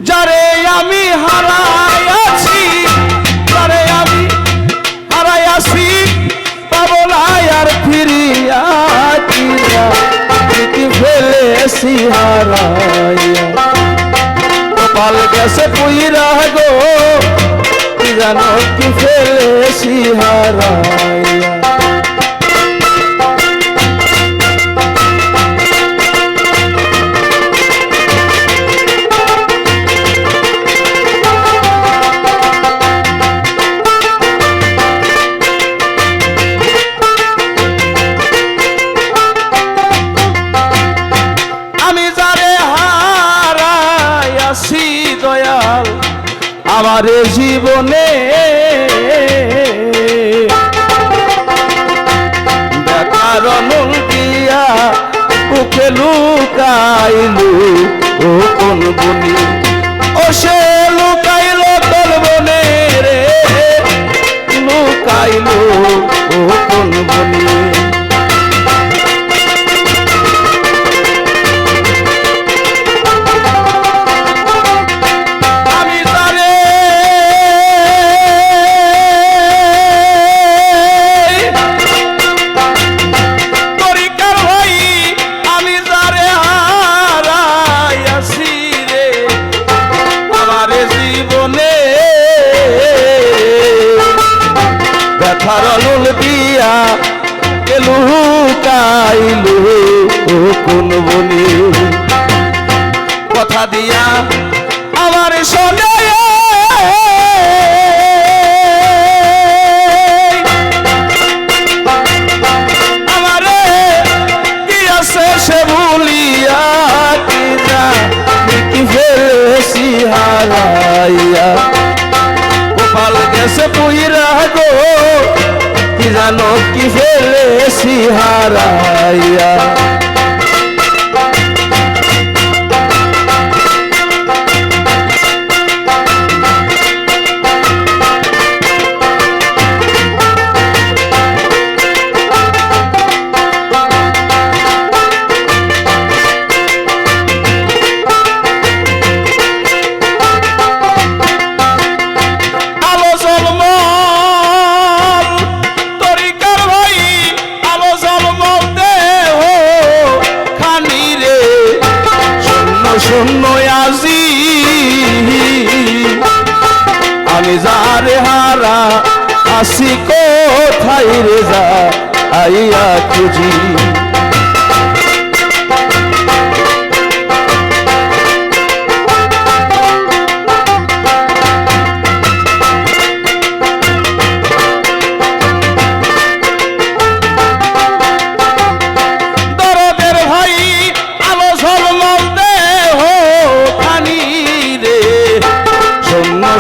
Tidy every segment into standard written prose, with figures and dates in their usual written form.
যারে আমি হারাইয়াছি, যারে আমি হারাইয়াছি, পাবো না আর ফিরিয়া, কি ফেলেছি হারাইয়া। কপাল গেছে পুইরা গো, কি জানো কি ফেলেছি হারাইয়া। আমার জীবনে দেখার অনুল দিয়া বুকে লুকাইলু ও কোন বনি, ও সে লুকাইল তোর বনে রে, লুকাইলু ও কোন বনি। ফারনুল দিয়া কেলু কাইলু ও কোন বনি, কথা দিয়া আমার শোনে আমারে কি আছে সে ভুলিয়া, কি যা কি ফেলেছি হারাইয়া। কপাল গেছে পুইরা গো, কি জানো কি ফেলেছি হারাইয়া। শূন্য আজি আমি যারে হারা আসি, কোথায় রে যা আইয়া খুঁজি।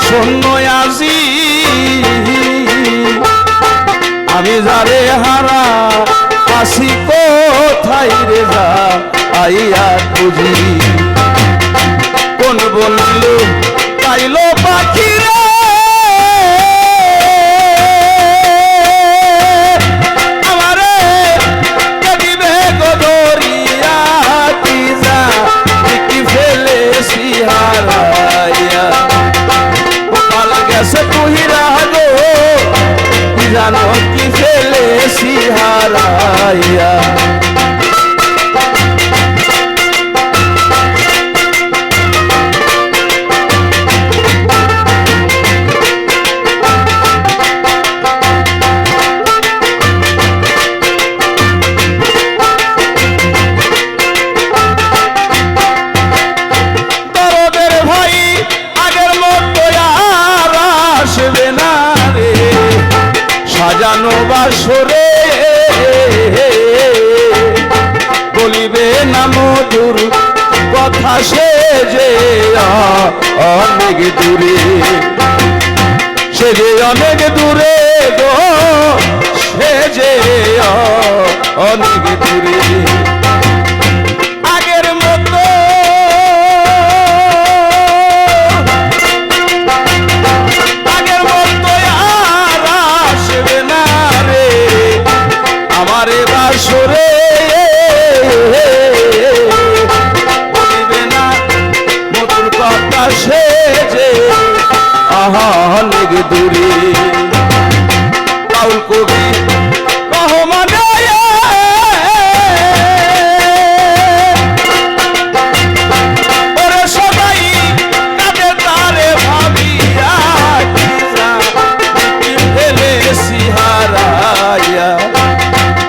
শূন্য আজি আমি যারে হারা আসি, কোথায় রে যা আইয়া খুঁজি। কোন বলিল পাইল পাখি রে, আমারে দিবে গদরিয়া, কি যা কি ফেলেছি হারাইয়া। গেছে পুইরা গো, কি জানো কি ফেলেছি হারাইয়া। সাজানো বাসরে বলিবে না মধুর কথা, সে যে অনেক দূরে, সে যে অনেক দূরে গো, সে যে অনেক দূরে। আগের মতো আর আসবে না রে আমারে বাসরে, বলিবে না মধুর কথা, সে যে অনেক দূরে বাউল কবি রহমানে ওরে সবাই কাঁদে তারে ভাবিয়া ফেলে সিহারাইয়া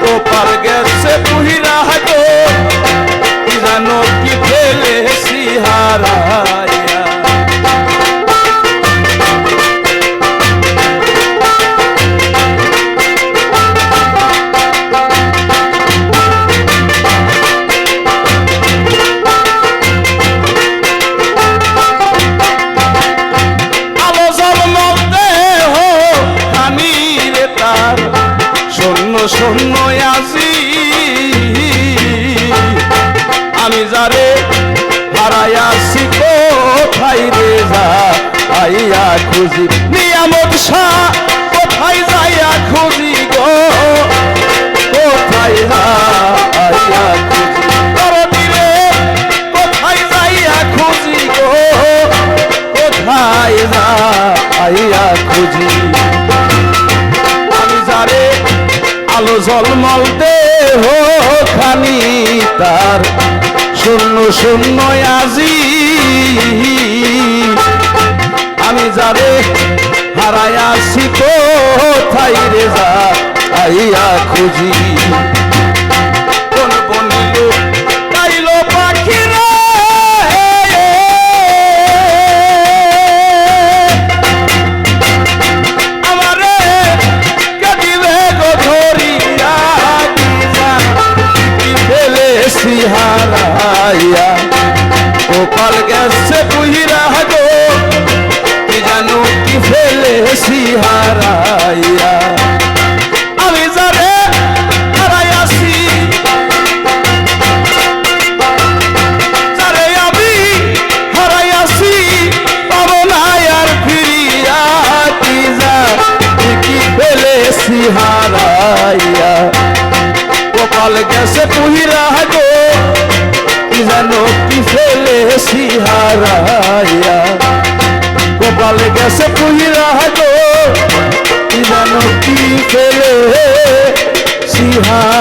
ও পার গেছে পুহিরা গো কি জানো কি ফেলে সিহারাইয়া শূন্য আসি আমি যারে হারাইয়াছি কোথায় রে যা আইয়া খুঁজি নিয়ামত শাহ কোথায় যাইয়া খুঁজি গো কোথায় আইয়া খুঁজি করদিরে কোথায় যাইয়া খুঁজি গো কোথায় আইয়া খুঁজি আমি যারে আলো ঝলমল দেহ খানি তার শূন্য শূন্য আজি আমি যারে হারাইয়াছি কোথায় রে যা আইয়া খুঁজি কোন বনিল গাইল পাখিরা সিহারাইয়া গোপাল গেছে পুহিরা গো কি জানো কি ফেলে সিহারাইয়া আমি যারে হারাইয়াছি যারে আমি হারাইয়াছি পাবো না আর ফিরিয়া কি জানি কি ফেলে সিহারাইয়া গোপাল গেছে পুহিরা গো কি জানো কি ফেলে সিহারাইয়া গোপাল গেছে পুহিরা গো কি জানো কি ফেলে সিহারাইয়া